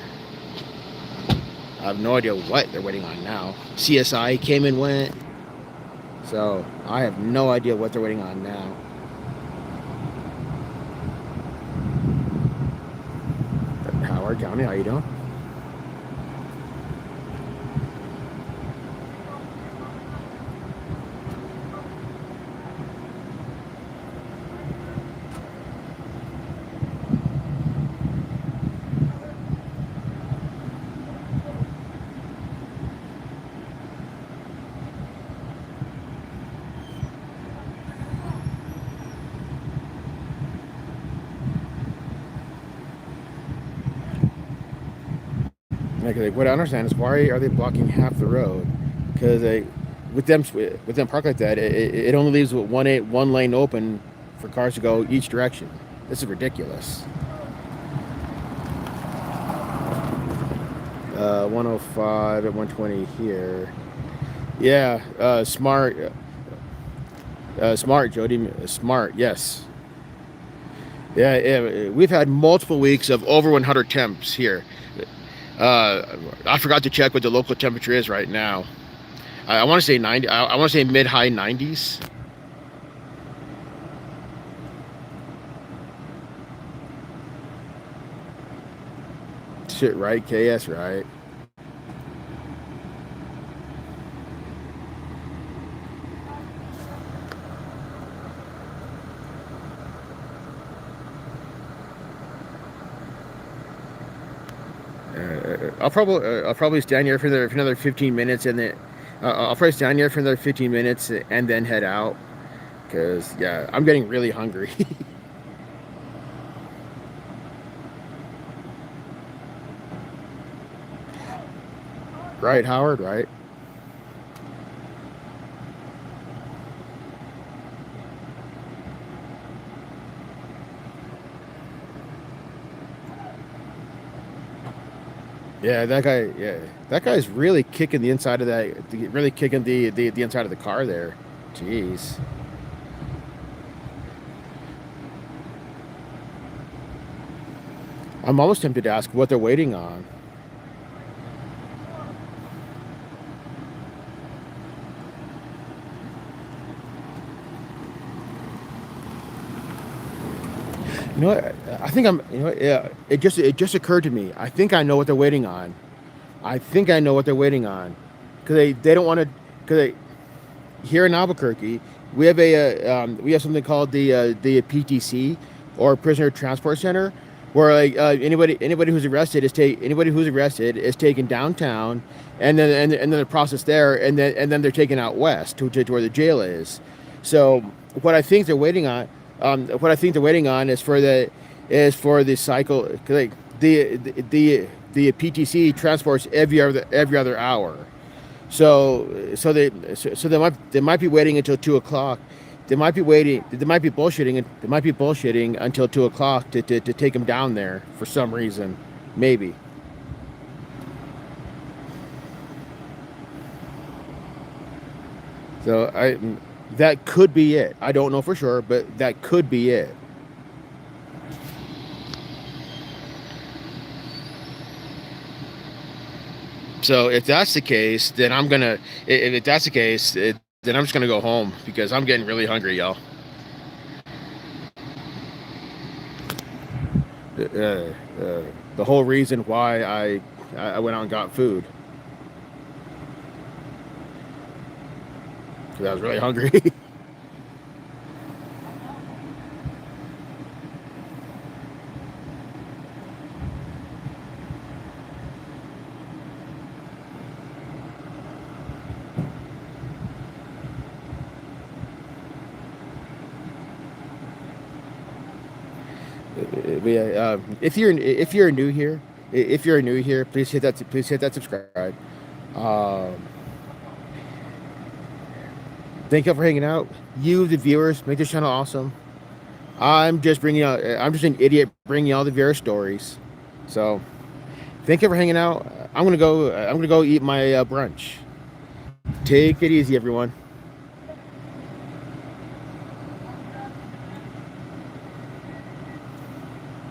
I have no idea what they're waiting on now. CSI came and went. So I have no idea what they're waiting on now. Howard County, how you doing? Like, what I understand is why are they blocking half the road? Because with them parked like that, it only leaves one lane open for cars to go each direction. This is ridiculous. 105 at 120 here. Yeah, smart, smart, Jody, smart. Yes. Yeah, we've had multiple weeks of over 100 temps here. I forgot to check what the local temperature is right now. I want to say 90. I want to say mid-high 90s. Shit, right? KS, right? I'll probably stand here for another 15 minutes, and then I'll probably stand here for another 15 minutes and then head out. Cause yeah, I'm getting really hungry. Right, Howard? Right. Yeah, that guy. Yeah, that guy's really kicking the inside of that. Really kicking the inside of the car there. Jeez. I'm almost tempted to ask what they're waiting on. You know what? I think I'm. You know, yeah. It just occurred to me. I think I know what they're waiting on. I think I know what they're waiting on, because they don't want to. Because here in Albuquerque, we have something called the PTC, or Prisoner Transport Center, where like anybody who's arrested is taken downtown, and then they're processed there, and then they're taken out west to where the jail is. So what I think they're waiting on, is for the cycle. Like the PTC transports every other hour. They might be waiting until 2 o'clock. They might be bullshitting until 2 o'clock to take them down there for some reason, maybe. So that could be it. I don't know for sure, but that could be it. So if that's the case, then if that's the case, then I'm just gonna go home because I'm getting really hungry, y'all. The whole reason why I went out and got food, because I was really hungry. If you're new here, please hit that subscribe. Um, Thank you for hanging out. You, the viewers, make this channel awesome. I'm just an idiot bringing y'all the viewer stories. So, thank you for hanging out. I'm gonna go. I'm gonna go eat my brunch. Take it easy, everyone.